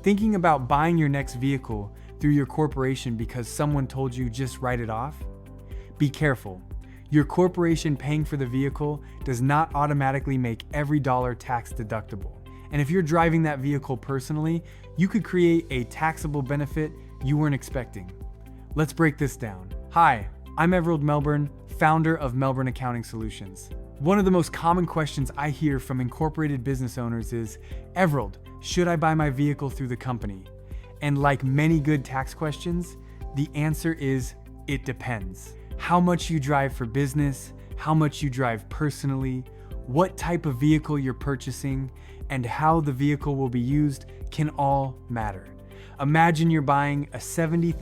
Thinking about buying your next vehicle through your corporation because someone told you just write it off? Be careful. Your corporation paying for the vehicle does not automatically make every dollar tax deductible. And if you're driving that vehicle personally, you could create a taxable benefit you weren't expecting. Let's break this down. Hi, I'm Us Melbourne, founder of Melbourne Accounting Solutions. One of the most common questions I hear from incorporated business owners is, Everald, should I buy my vehicle through the company? And like many good tax questions, the answer is, it depends. How much you drive for business, how much you drive personally, what type of vehicle you're purchasing, and how the vehicle will be used can all matter. Imagine you're buying a $70,000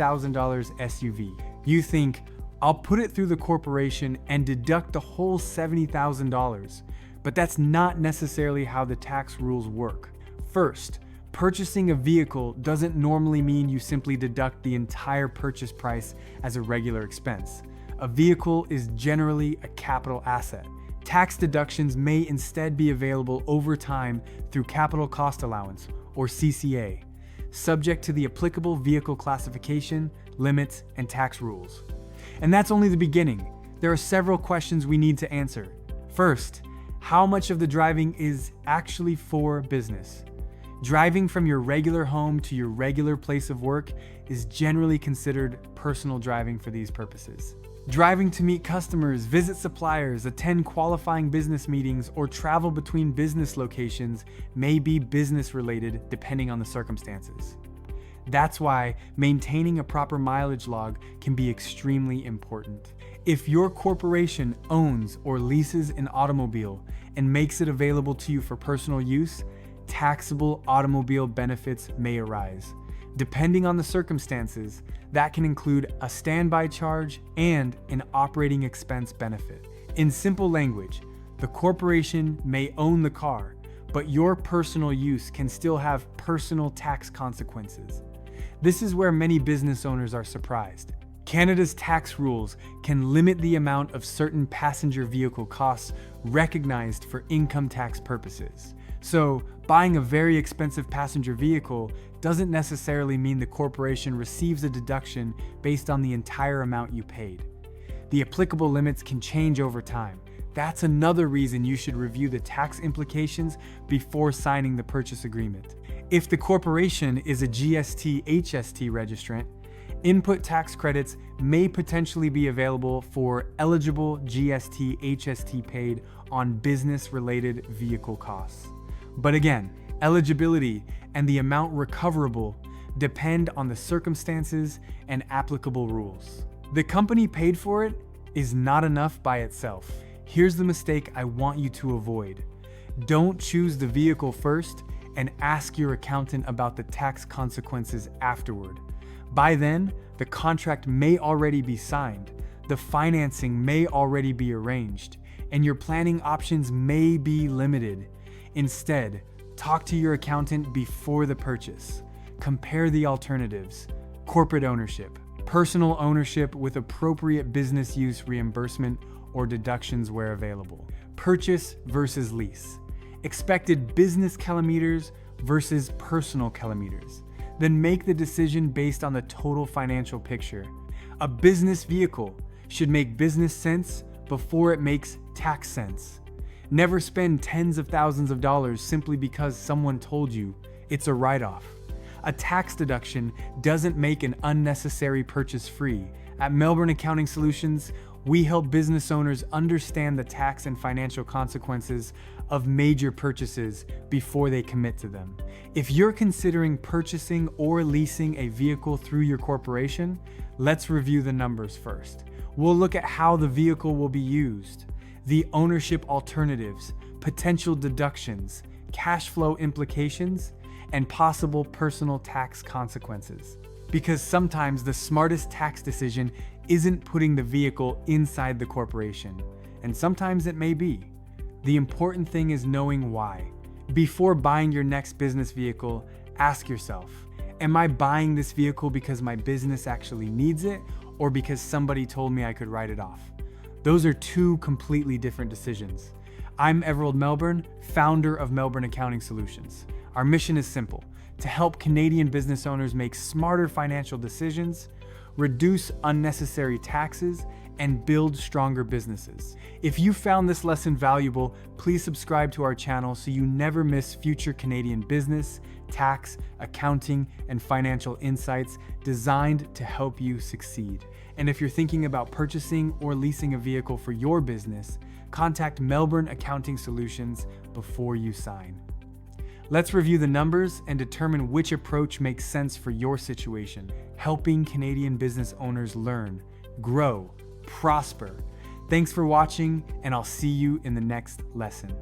SUV. You think, I'll put it through the corporation and deduct the whole $70,000, but that's not necessarily how the tax rules work. First, purchasing a vehicle doesn't normally mean you simply deduct the entire purchase price as a regular expense. A vehicle is generally a capital asset. Tax deductions may instead be available over time through capital cost allowance, or CCA, subject to the applicable vehicle classification, limits, and tax rules. And that's only the beginning. There are several questions we need to answer. First, how much of the driving is actually for business? Driving from your regular home to your regular place of work is generally considered personal driving for these purposes. Driving to meet customers, visit suppliers, attend qualifying business meetings, or travel between business locations may be business-related depending on the circumstances. That's why maintaining a proper mileage log can be extremely important. If your corporation owns or leases an automobile and makes it available to you for personal use, taxable automobile benefits may arise. Depending on the circumstances, that can include a standby charge and an operating expense benefit. In simple language, the corporation may own the car, but your personal use can still have personal tax consequences. This is where many business owners are surprised. Canada's tax rules can limit the amount of certain passenger vehicle costs recognized for income tax purposes. So, buying a very expensive passenger vehicle doesn't necessarily mean the corporation receives a deduction based on the entire amount you paid. The applicable limits can change over time. That's another reason you should review the tax implications before signing the purchase agreement. If the corporation is a GST/HST registrant, input tax credits may potentially be available for eligible GST/HST paid on business-related vehicle costs. But again, eligibility and the amount recoverable depend on the circumstances and applicable rules. The company paid for it is not enough by itself. Here's the mistake I want you to avoid. Don't choose the vehicle first and ask your accountant about the tax consequences afterward. By then, the contract may already be signed, the financing may already be arranged, and your planning options may be limited. Instead, talk to your accountant before the purchase. Compare the alternatives: corporate ownership, personal ownership with appropriate business use reimbursement or deductions where available, purchase versus lease, expected business kilometers versus personal kilometers. Then make the decision based on the total financial picture. A business vehicle should make business sense before it makes tax sense. Never spend tens of thousands of dollars simply because someone told you it's a write-off. A tax deduction doesn't make an unnecessary purchase free. At Melbourne Accounting Solutions, we help business owners understand the tax and financial consequences of major purchases before they commit to them. If you're considering purchasing or leasing a vehicle through your corporation, let's review the numbers first. We'll look at how the vehicle will be used, the ownership alternatives, potential deductions, cash flow implications, and possible personal tax consequences. Because sometimes the smartest tax decision isn't putting the vehicle inside the corporation, and sometimes it may be. The important thing is knowing why. Before buying your next business vehicle, ask yourself, am I buying this vehicle because my business actually needs it, or because somebody told me I could write it off? Those are two completely different decisions. I'm Us Melbourne, founder of Melbourne Accounting Solutions. Our mission is simple: to help Canadian business owners make smarter financial decisions, reduce unnecessary taxes, and build stronger businesses. If you found this lesson valuable, please subscribe to our channel so you never miss future Canadian business, tax, accounting, and financial insights designed to help you succeed. And if you're thinking about purchasing or leasing a vehicle for your business, contact Melbourne Accounting Solutions before you sign. Let's review the numbers and determine which approach makes sense for your situation, helping Canadian business owners learn, grow, prosper. Thanks for watching, and I'll see you in the next lesson.